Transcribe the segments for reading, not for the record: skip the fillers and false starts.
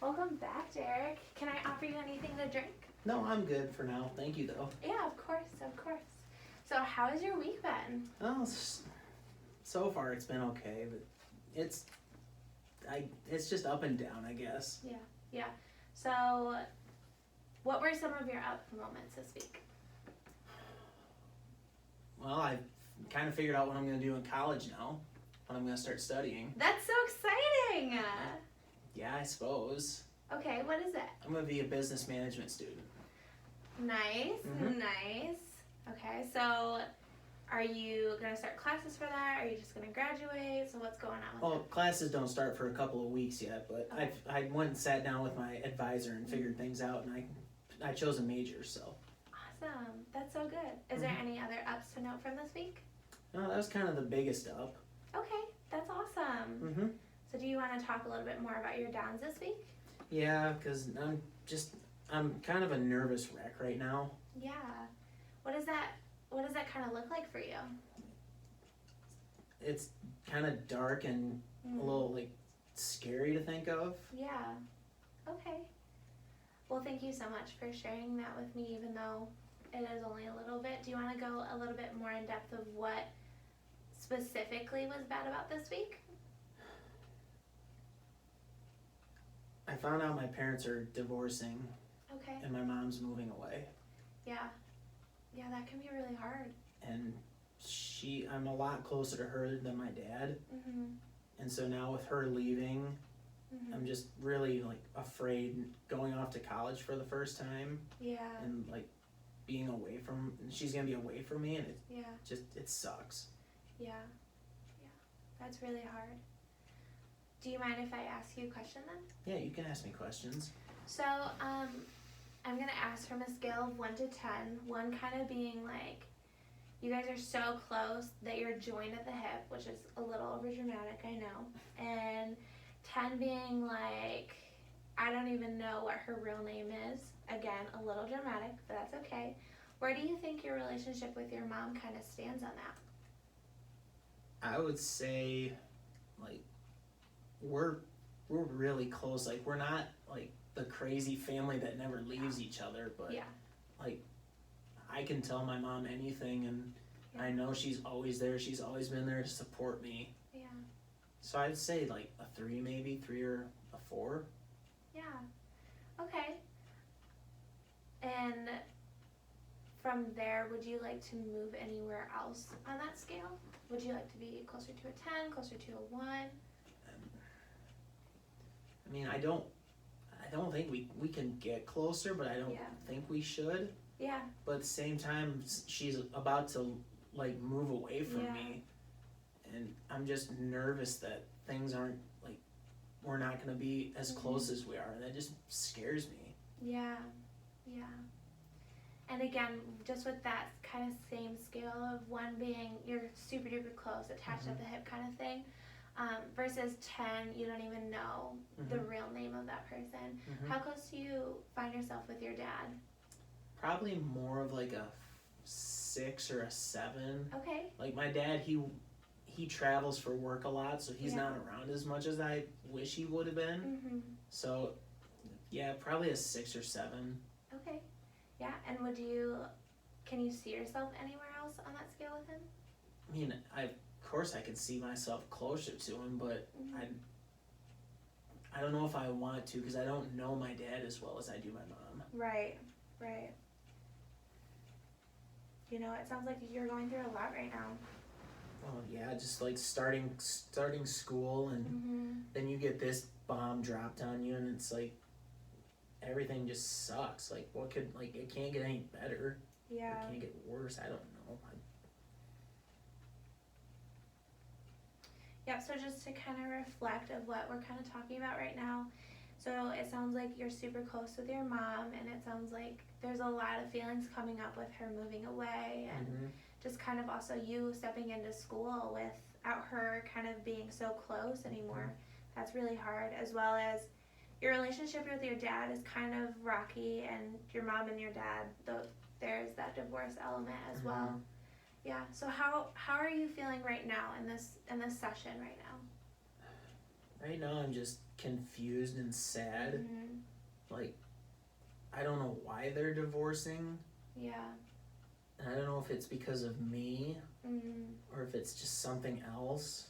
Welcome back, Derek. Can I offer you anything to drink? No, I'm good for now. Thank you, though. Yeah, of course, of course. So, how has your week been? Well, so far it's been okay, but it's just up and down, I guess. Yeah. So, what were some of your up moments this week? Well, I kind of figured out what I'm going to do in college now, when I'm going to start studying. That's so exciting! Yeah, I suppose. Okay, what is it? I'm going to be a business management student. Nice, Mhm. nice. Okay, so are you going to start classes for that? Are you just going to graduate? So, what's going on with Well, it? classes don't start for a couple of weeks yet, but Okay. I went and sat down with my advisor and figured things out, and I chose a major, so. Awesome. That's so good. Is there any other ups to note from this week? No, that was kind of the biggest up. Okay, that's awesome. Mm-hmm. So do you want to talk a little bit more about your downs this week? Yeah, because I'm kind of a nervous wreck right now. Yeah. What does that kind of look like for you? It's kind of dark and a little like scary to think of. Yeah. Okay. Well, thank you so much for sharing that with me, even though it is only a little bit. Do you want to go a little bit more in depth of what specifically was bad about this week? I found out my parents are divorcing Okay. and my mom's moving away. Yeah. Yeah, that can be really hard. And I'm a lot closer to her than my dad. Mhm. And so now with her leaving, Mhm. I'm just really like afraid going off to college for the first time Yeah. and like being away from, she's going to be away from me, and Yeah. it sucks. Yeah. That's really hard. Do you mind if I ask you a question then? Yeah, you can ask me questions. So, I'm gonna ask from a scale of 1 to 10, 1 kind of being like, you guys are so close that you're joined at the hip, which is a little over dramatic, I know. And 10 being like, I don't even know what her real name is. Again, a little dramatic, but that's okay. Where do you think your relationship with your mom kind of stands on that? I would say, like, we're really close. Like, we're not like the crazy family that never leaves each other, but Yeah. like, I can tell my mom anything, and Yeah. I know she's always there. She's always been there to support me. Yeah. So I'd say like a 3, maybe 3 or a 4. Yeah. Okay. And from there, would you like to move anywhere else on that scale? Would you like to be closer to a 10, closer to a 1? I mean, I don't think we can get closer, but I don't Yeah. think we should. Yeah. But at the same time, she's about to like move away from Yeah. me, and I'm just nervous that things aren't like, we're not going to be as close as we are, and that just scares me. Yeah. Yeah. And again, just with that kind of same scale of 1 being you're super duper close, attached at the hip kind of thing, versus 10, you don't even know the real name of that person. How close do you find yourself with your dad? Probably more of like a 6 or a 7. Okay. Like my dad, he travels for work a lot, so he's not around as much as I wish he would have been. Mm-hmm. So yeah, probably a 6 or 7. Okay. Yeah, and can you see yourself anywhere else on that scale with him? I mean, of course I could see myself closer to him, but I don't know if I want to, because I don't know my dad as well as I do my mom. Right. You know, it sounds like you're going through a lot right now. Oh yeah, just like starting school, and then you get this bomb dropped on you, and it's like everything just sucks. Like it can't get any better. Yeah. It can't get worse. I don't know. Yeah, so just to kind of reflect of what we're kind of talking about right now. So it sounds like you're super close with your mom, and it sounds like there's a lot of feelings coming up with her moving away, and just kind of also you stepping into school without her kind of being so close anymore. That's really hard, as well as your relationship with your dad is kind of rocky, and your mom and your dad, there's that divorce element as well. Yeah. So how are you feeling right now in this session right now? Right now I'm just confused and sad. Mm-hmm. Like, I don't know why they're divorcing. Yeah. And I don't know if it's because of me Mm-hmm. or if it's just something else.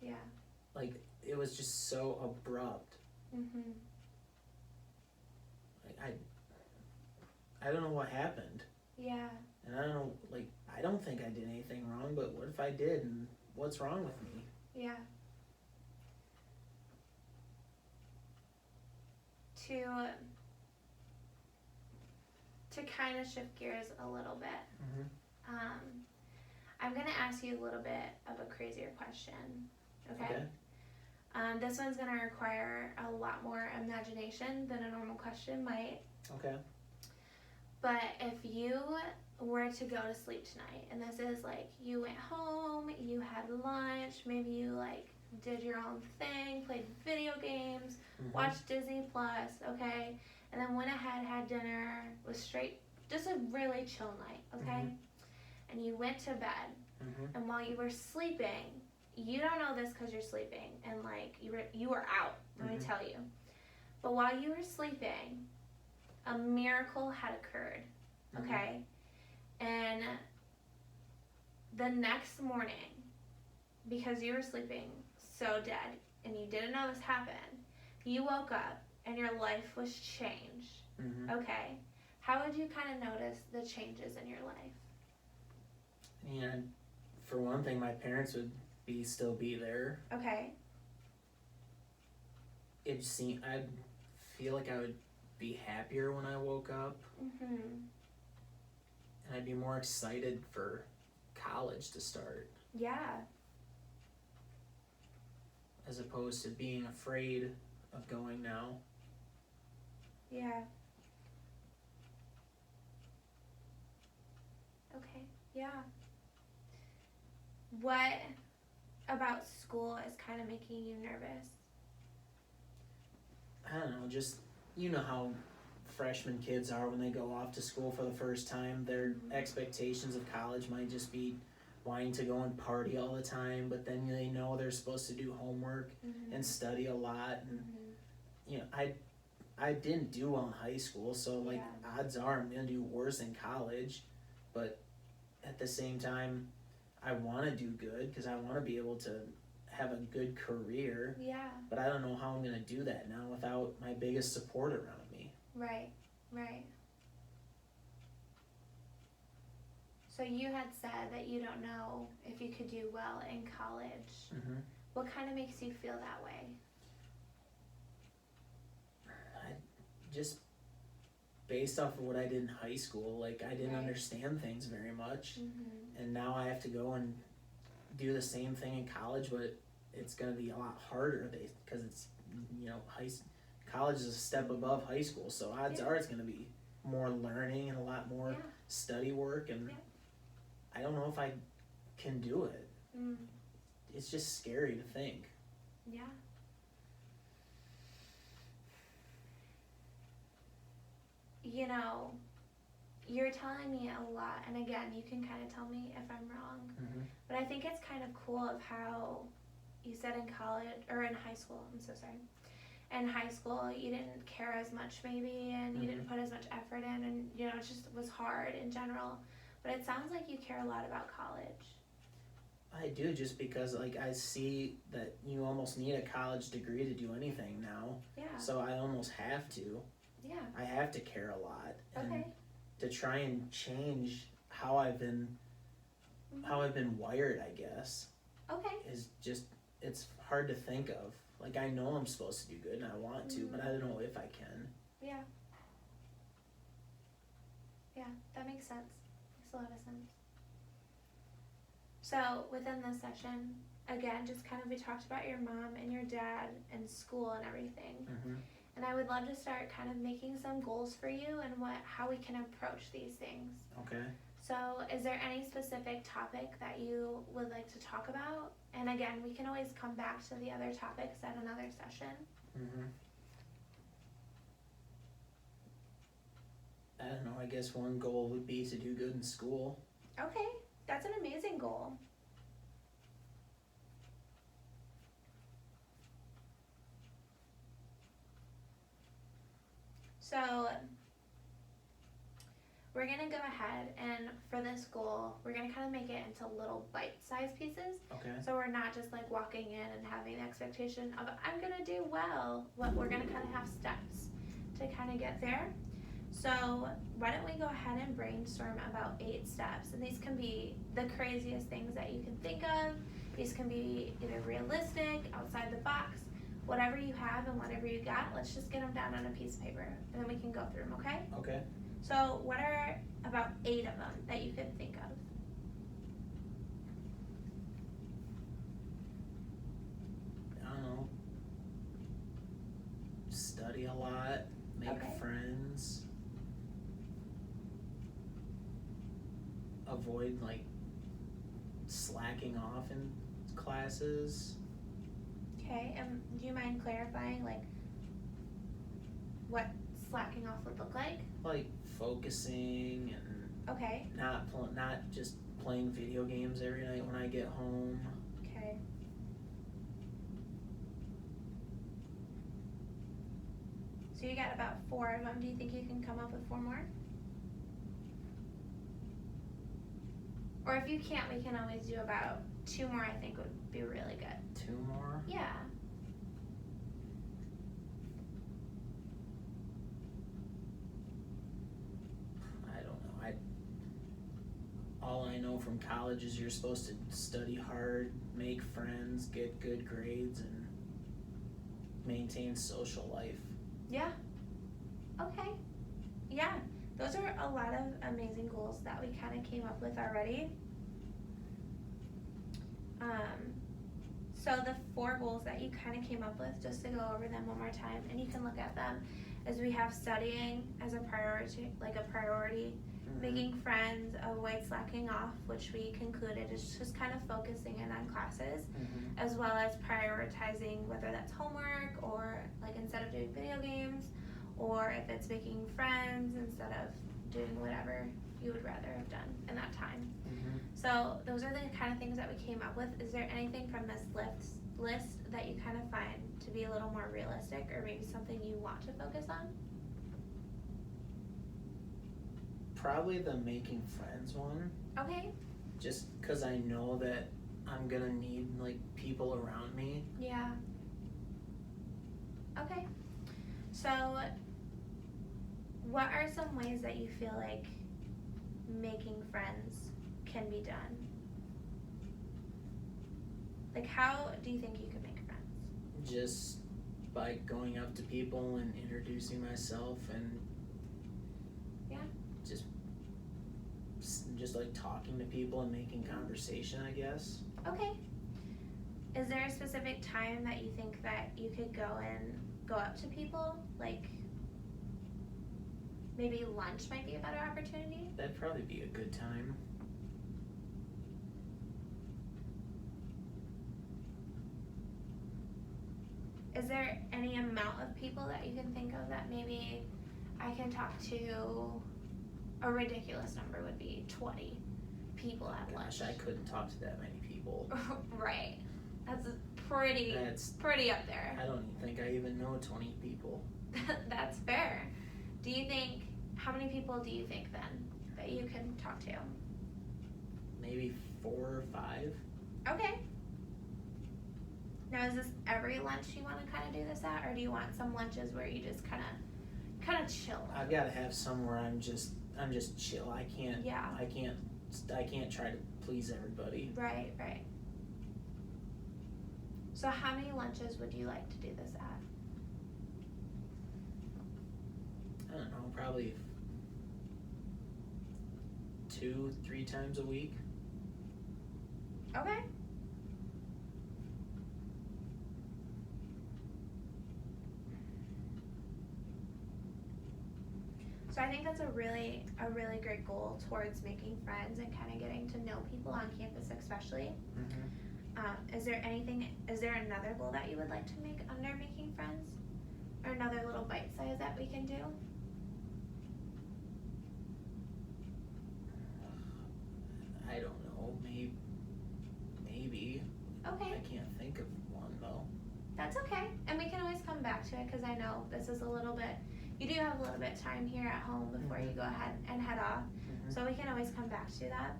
Yeah. Like, it was just so abrupt. Mm-hmm. Like, I don't know what happened. Yeah. And I don't know, like, I don't think I did anything wrong, but what if I did, and what's wrong with me? Yeah. To kind of shift gears a little bit, I'm going to ask you a little bit of a crazier question, okay? This one's going to require a lot more imagination than a normal question might. Okay. But if you were to go to sleep tonight, and this is like you went home, you had lunch, maybe you like did your own thing, played video games, watched Disney Plus, okay, and then went ahead, had dinner, was straight, just a really chill night, okay, and you went to bed, and while you were sleeping, you don't know this because you're sleeping, and like you were out, let me tell you, but while you were sleeping, a miracle had occurred, okay, and the next morning, because you were sleeping so dead and you didn't know this happened, you woke up and your life was changed, okay? How would you kind of notice the changes in your life? And for one thing, my parents would still be there. Okay. I'd feel like I would be happier when I woke up. And I'd be more excited for college to start. Yeah. As opposed to being afraid of going now. Yeah. Okay. Yeah. What about school is kind of making you nervous? I don't know, just, you know how freshman kids are when they go off to school for the first time. Their expectations of college might just be wanting to go and party all the time, but then they know they're supposed to do homework and study a lot. And you know, I didn't do well in high school, so like odds are I'm gonna do worse in college. But at the same time, I want to do good because I want to be able to have a good career. Yeah. But I don't know how I'm gonna do that now without my biggest support around me. Right. So you had said that you don't know if you could do well in college. What kind of makes you feel that way? Just based off of what I did in high school, like I didn't understand things very much, and now I have to go and do the same thing in college, but it's going to be a lot harder because it's, you know, college is a step above high school, so odds are it's going to be more learning and a lot more study work, and I don't know if I can do it. It's just scary to think. Yeah. You know, you're telling me a lot, and again, you can kind of tell me if I'm wrong, but I think it's kind of cool of how you said in college, or in high school, I'm so sorry, in high school you didn't care as much maybe, and you didn't put as much effort in, and you know, it just was hard in general, but it sounds like you care a lot about college. I do, just because like I see that you almost need a college degree to do anything now. Yeah. So I almost have to. Yeah. I have to care a lot. And okay. to try and change how I've been wired, I guess. Okay. Is just, it's hard to think of. Like I know I'm supposed to do good and I want to, but I don't know if I can. Yeah. Yeah, that makes sense. Makes a lot of sense. So within this session, again, just kind of we talked about your mom and your dad and school and everything. And I would love to start kind of making some goals for you and how we can approach these things. Okay. So is there any specific topic that you would like to talk about? And again, we can always come back to the other topics at another session. I don't know, I guess one goal would be to do good in school. Okay, that's an amazing goal. we're going to go ahead and for this goal, we're going to kind of make it into little bite-sized pieces. Okay. So we're not just like walking in and having the expectation of I'm going to do well. We're going to kind of have steps to kind of get there. So why don't we go ahead and brainstorm about 8 steps, and these can be the craziest things that you can think of. These can be either realistic, outside the box, whatever you have and whatever you got. Let's just get them down on a piece of paper and then we can go through them, okay? Okay. So what are about 8 of them that you could think of? I don't know. Study a lot, make friends, avoid like slacking off in classes. Okay, and do you mind clarifying like what slacking off would look like? Like focusing and Okay. not just playing video games every night when I get home. Okay. So you got about 4 of them. Do you think you can come up with 4 more? Or if you can't, we can always do about 2 more. I think would be really good. 2 more? Yeah. I don't know. All I know from college is you're supposed to study hard, make friends, get good grades, and maintain social life. Yeah. Okay. Yeah. Those are a lot of amazing goals that we kind of came up with already. So the 4 goals that you kind of came up with, just to go over them one more time, and you can look at them, is we have studying as a priority, making friends, avoid slacking off, which we concluded is just kind of focusing in on classes, as well as prioritizing whether that's homework or like instead of doing video games, or if it's making friends instead of doing whatever you would rather have done in that time. So those are the kind of things that we came up with. Is there anything from this list that you kind of find to be a little more realistic, or maybe something you want to focus on? Probably the making friends one. Okay. Just because I know that I'm gonna need like people around me. Yeah. Okay. So what are some ways that you feel like making friends can be done? Like, how do you think you can make friends? Just by going up to people and introducing myself and just like talking to people and making conversation, I guess. Okay. Is there a specific time that you think that you could go up to people? Like, maybe lunch might be a better opportunity? That'd probably be a good time. Is there any amount of people that you can think of that maybe I can talk to? A ridiculous number would be 20 people at lunch. Gosh, I couldn't talk to that many people. Right. That's pretty up there. I don't even think I even know 20 people. That's fair. How many people do you think then that you can talk to? Maybe 4 or 5. Okay. Now, is this every lunch you want to kind of do this at, or do you want some lunches where you just kind of chill? I've got to have somewhere I'm just chill. I can't try to please everybody. Right. So how many lunches would you like to do this at? I don't know, probably 2-3 times a week. Okay. So I think that's a really great goal towards making friends and kind of getting to know people on campus, especially. Is there another goal that you would like to make under making friends, or another little bite size that we can do? I don't know. Maybe. Okay. I can't think of one though. That's okay, and we can always come back to it because I know this is a little bit you do have a little bit of time here at home before you go ahead and head off. So we can always come back to that.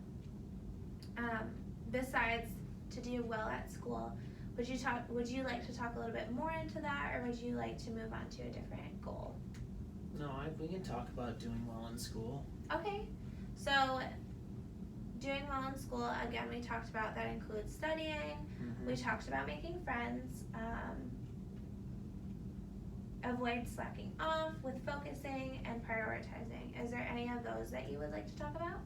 Besides to do well at school, would you like to talk a little bit more into that, or would you like to move on to a different goal? No, we can talk about doing well in school. Okay, so doing well in school, again, we talked about that includes studying, we talked about making friends, avoid slacking off with focusing and prioritizing. Is there any of those that you would like to talk about?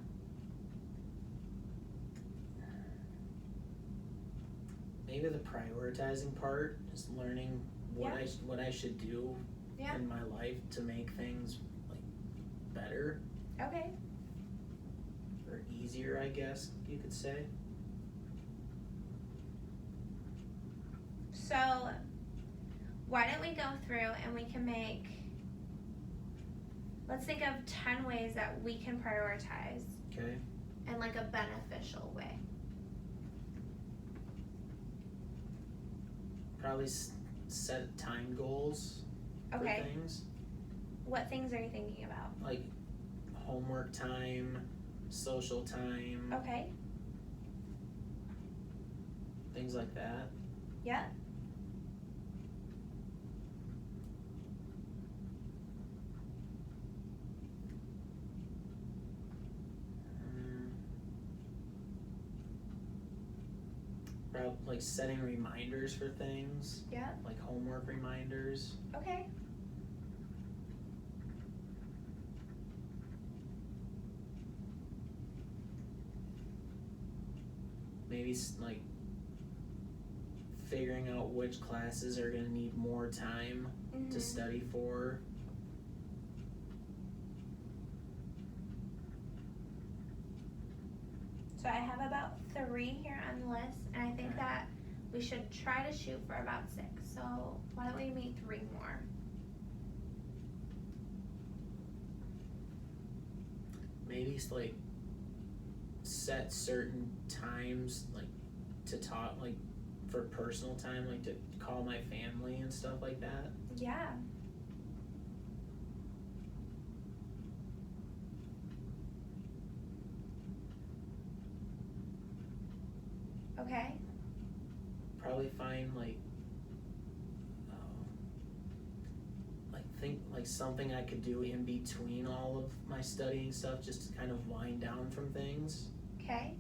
Maybe the prioritizing part is learning what I should do in my life to make things like better. Okay. Or easier, I guess you could say. So why don't we go through and we can let's think of 10 ways that we can prioritize. Okay. In like a beneficial way. Probably set time goals for things. What things are you thinking about? Like homework time, social time. Okay. Things like that. Yeah. Like setting reminders for things. Yeah. Like homework reminders. Okay. Maybe like figuring out which classes are going to need more time to study for. So I have about 3 here on the list, and I think that we should try to shoot for about 6. So why don't we meet 3 more? Maybe like set certain times like to talk, like for personal time, like to call my family and stuff like that. Yeah. Okay. Probably find think like something I could do in between all of my studying stuff, just to kind of wind down from things. Okay.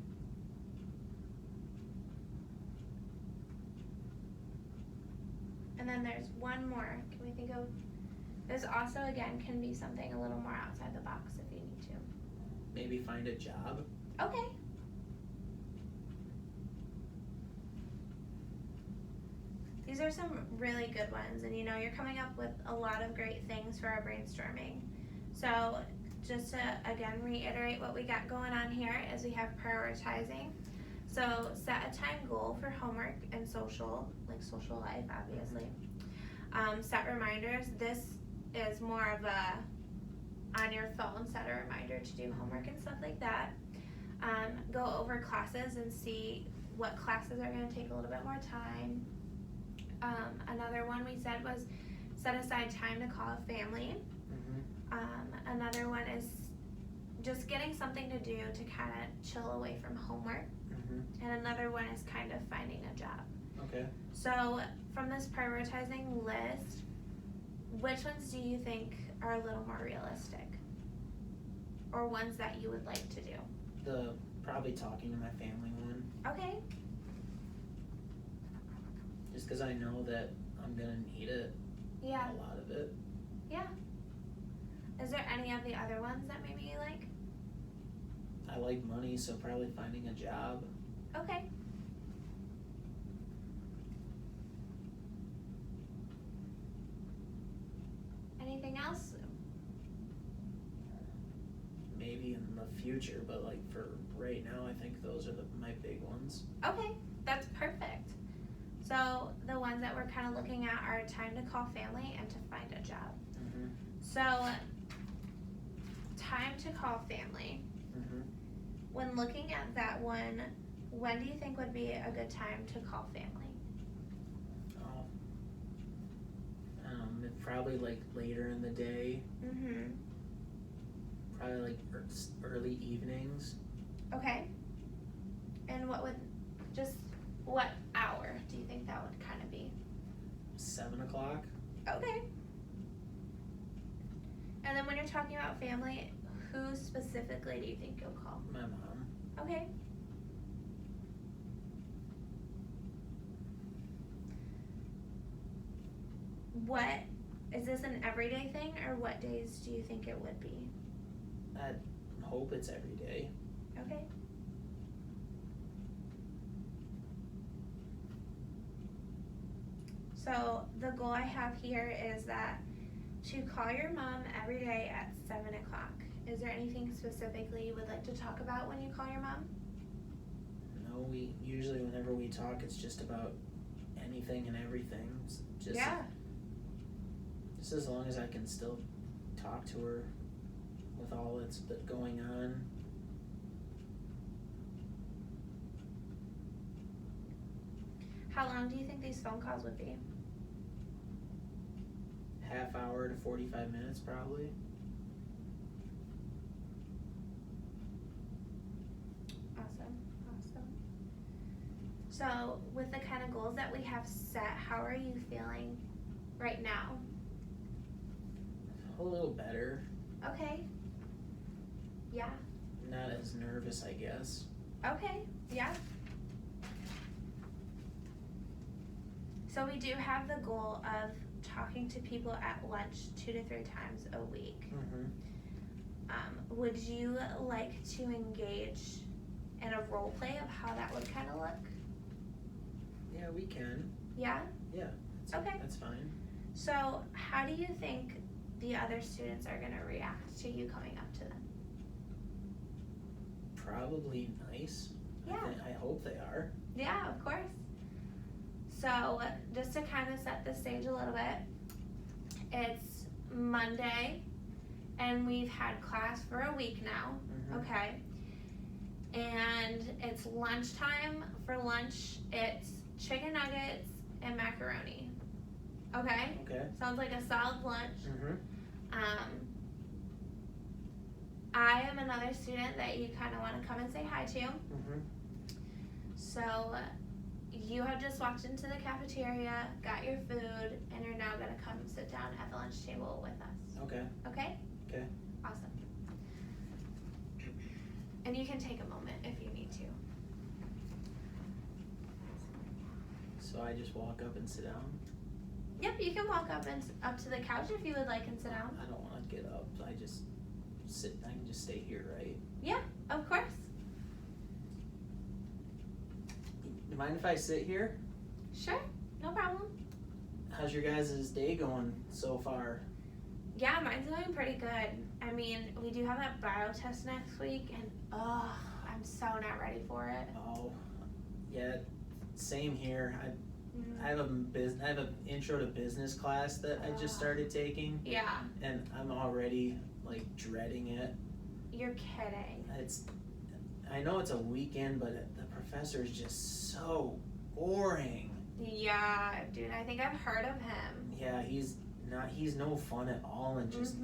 And then there's one more. Can we think of? This also again can be something a little more outside the box if you need to. Maybe find a job. Okay. These are some really good ones, and you're coming up with a lot of great things for our brainstorming. So just to again reiterate what we got going on here is we have prioritizing. So set a time goal for homework and social life, obviously. Set reminders. This is more of a on your phone, set a reminder to do homework and stuff like that. Go over classes and see what classes are going to take a little bit more time. Another one we said was set aside time to call a family. Another one is just getting something to do to kind of chill away from homework. And another one is kind of finding a job. Okay. So from this prioritizing list, which ones do you think are a little more realistic? Or ones that you would like to do? Probably talking to my family one. Okay. Just because I know that I'm going to need it. Yeah. A lot of it. Yeah. Is there any of the other ones that maybe you like? I like money, so probably finding a job. Okay. Anything else? Maybe in the future, but like for right now, I think those are my big ones. Okay, that's perfect. So the ones that we're kind of looking at are time to call family and to find a job. So time to call family. When looking at that one, when do you think would be a good time to call family? Oh, I don't know, and probably like later in the day. Mhm. Probably like early evenings. Okay. And what hour do you think that would kind of be? 7 o'clock. Okay. And then when you're talking about family, who specifically do you think you'll call? My mom. Okay. Is this an everyday thing, or what days do you think it would be? I hope it's every day. Okay. So the goal I have here is that to call your mom every day at 7 o'clock. Is there anything specifically you would like to talk about when you call your mom? No, we usually whenever we talk, it's just about anything and everything. Just as long as I can still talk to her with all that's going on. How long do you think these phone calls would be? Half hour to 45 minutes probably. Awesome. So with the kind of goals that we have set, how are you feeling right now? A little better. Okay. Yeah. Not as nervous, I guess. Okay. Yeah. So we do have the goal of talking to people at lunch 2 to 3 times a week. Mm-hmm. Would you like to engage in a role play of how that would kind of look? Yeah, we can. Yeah? Yeah. Okay. That's fine. So how do you think the other students are going to react to you coming up to them? Probably nice. Yeah. I hope they are. Yeah, of course. So just to kind of set the stage a little bit, it's Monday and we've had class for a week now, okay? And it's lunchtime. For lunch, it's chicken nuggets and macaroni, okay? Okay. Sounds like a solid lunch. Mm-hmm. I am another student that you kind of want to come and say hi to. Mm-hmm. So you have just walked into the cafeteria, got your food, and you're now going to come sit down at the lunch table with us. Okay. Okay? Okay. Awesome. And you can take a moment if you need to. So I just walk up and sit down? Yep, you can walk up to the couch if you would like and sit down. I don't want to get up. I can just stay here, right? Yeah, of course. You mind if I sit here? Sure, no problem. How's your guys' day going so far? Yeah, mine's going pretty good. I mean, we do have that bio test next week, and I'm so not ready for it. Oh, yeah, same here. I have an intro to business class that I just started taking. Yeah. And I'm already like dreading it. You're kidding. I know it's a weekend, but the professor is just so boring. Yeah, dude, I think I've heard of him. Yeah, he's no fun at all and just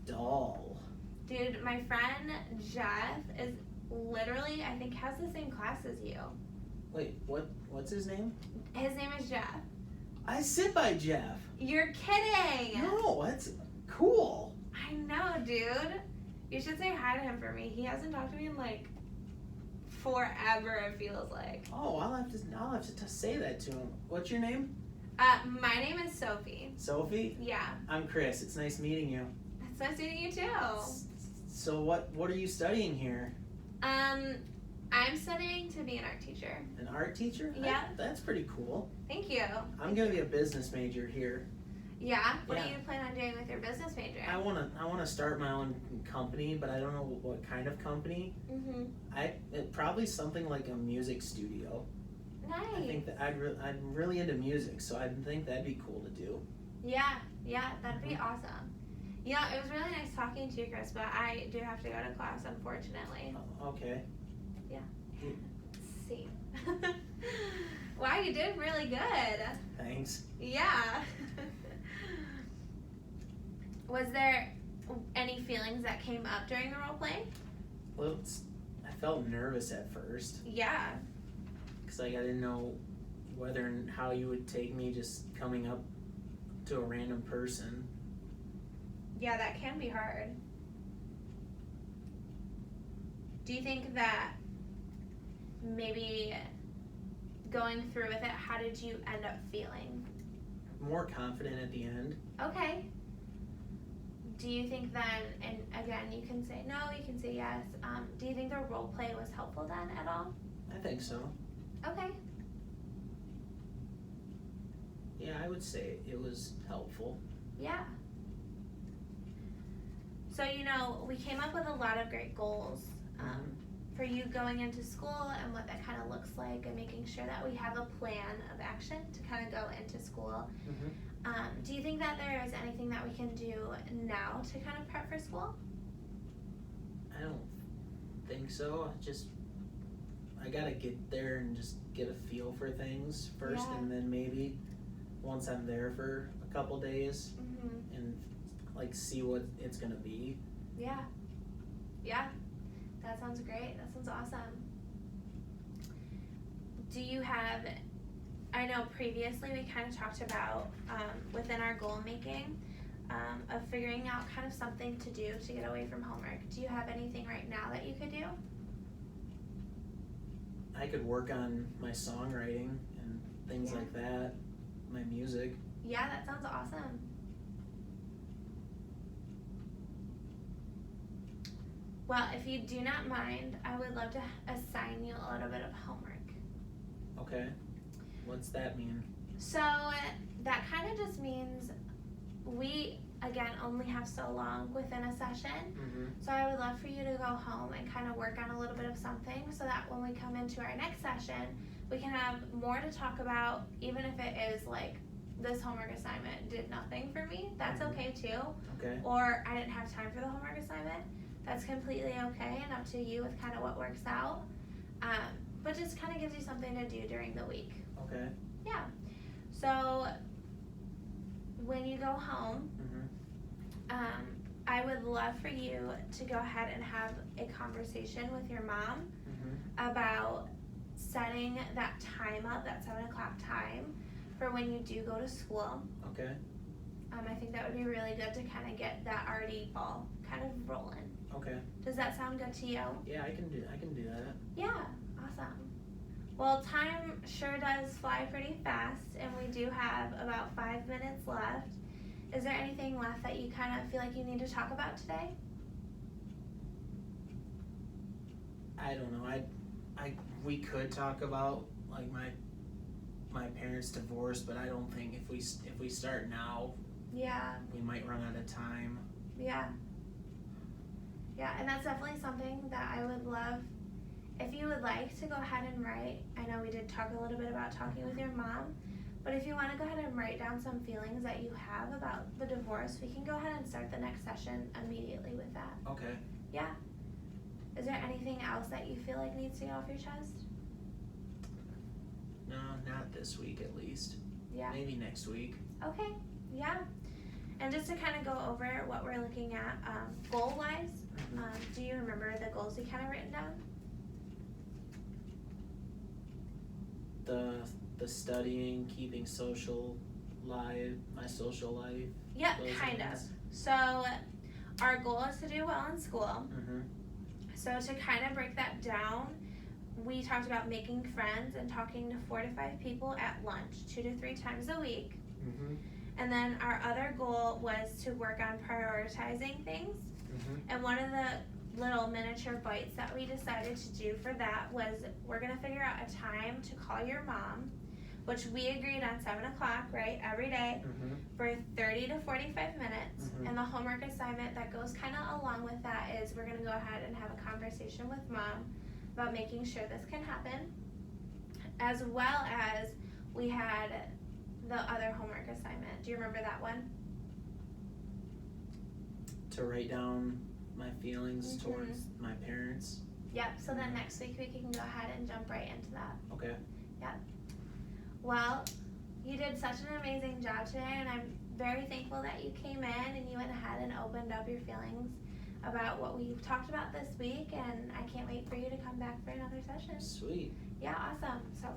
dull. Dude, my friend Jeff is literally, I think, has the same class as you. Wait, what's his name? His name is Jeff. I sit by Jeff. You're kidding. No, that's cool. I know, dude. You should say hi to him for me. He hasn't talked to me in like forever, it feels like. Oh, I'll have to say that to him. What's your name? My name is Sophie. Sophie? Yeah. I'm Chris. It's nice meeting you. It's nice meeting you too. So what are you studying here? I'm studying to be an art teacher. An art teacher? Yeah. That's pretty cool. Thank you. I'm gonna be a business major here. Yeah? What Yeah. do you plan on doing with your business major? I wanna start my own company, but I don't know what kind of company. Probably something like a music studio. Nice. I think that I'm really into music, so I think that'd be cool to do. Yeah, that'd be awesome. Yeah, it was really nice talking to you, Chris, but I do have to go to class, unfortunately. Okay. Yeah. See. Wow, you did really good. Thanks. Yeah. Was there any feelings that came up during the role play? Well, I felt nervous at first. Yeah. Because like I didn't know whether and how you would take me just coming up to a random person. Yeah, that can be hard. Do you think that maybe going through with it, how did you end up feeling? More confident at the end. Okay. Do you think then, and again, you can say no, you can say yes, do you think the role play was helpful then at all? I think so. Okay. Yeah, I would say it was helpful. Yeah. So, we came up with a lot of great goals for you going into school and what that kind of looks like, and making sure that we have a plan of action to kind of go into school. Do you think that there is anything that we can do now to kind of prep for school? I don't think so. I gotta get there and just get a feel for things first, Yeah. and then maybe once I'm there for a couple days and like see what it's gonna be. Yeah. That sounds great. That sounds awesome. Do you have, I know previously we kind of talked about within our goal making of figuring out kind of something to do to get away from homework. Do you have anything right now that you could do? I could work on my songwriting and things like that, my music. Yeah, that sounds awesome. Well, if you do not mind, I would love to assign you a little bit of homework. Okay. What's that mean? So that kind of just means we, again, only have so long within a session. So I would love for you to go home and kind of work on a little bit of something so that when we come into our next session, we can have more to talk about, even if it is like, this homework assignment did nothing for me. That's okay too. Okay. Or I didn't have time for the homework assignment. That's completely okay and up to you with kind of what works out. But just kind of gives you something to do during the week. Okay. Yeah. So when you go home, I would love for you to go ahead and have a conversation with your mom about setting that time up, that 7 o'clock time, for when you do go to school. Okay. I think that would be really good to kind of get that already ball kind of rolling. Okay. Does that sound good to you? Yeah, I can do that. Yeah, awesome. Well, time sure does fly pretty fast, and we do have about 5 minutes left. Is there anything left that you kind of feel like you need to talk about today? I don't know. We could talk about like my parents' divorce, but I don't think if we start now, we might run out of time. Yeah, and that's definitely something that I would love if you would like to go ahead and write. I know we did talk a little bit about talking with your mom, but if you want to go ahead and write down some feelings that you have about the divorce, we can go ahead and start the next session immediately with that. Okay. Yeah. Is there anything else that you feel like needs to get off your chest? No, not this week at least. Yeah. Maybe next week. Okay. Yeah. And just to kind of go over what we're looking at goal-wise, do you remember the goals you kind of written down? The studying, keeping my social life. Yep, those kind of. things. So our goal is to do well in school. Mhm. So to kind of break that down, we talked about making friends and talking to 4 to 5 people at lunch 2 to 3 times a week. Mhm. And then our other goal was to work on prioritizing things. And one of the little miniature bites that we decided to do for that was we're going to figure out a time to call your mom, which we agreed on 7 o'clock, right, every day, for 30 to 45 minutes. And the homework assignment that goes kind of along with that is we're going to go ahead and have a conversation with mom about making sure this can happen, as well as we had the other homework assignment. Do you remember that one? To write down my feelings towards my parents. Yep, so then next week we can go ahead and jump right into that. Okay. Yep. Well, you did such an amazing job today, and I'm very thankful that you came in and you went ahead and opened up your feelings about what we've talked about this week, and I can't wait for you to come back for another session. Sweet. Yeah, awesome. So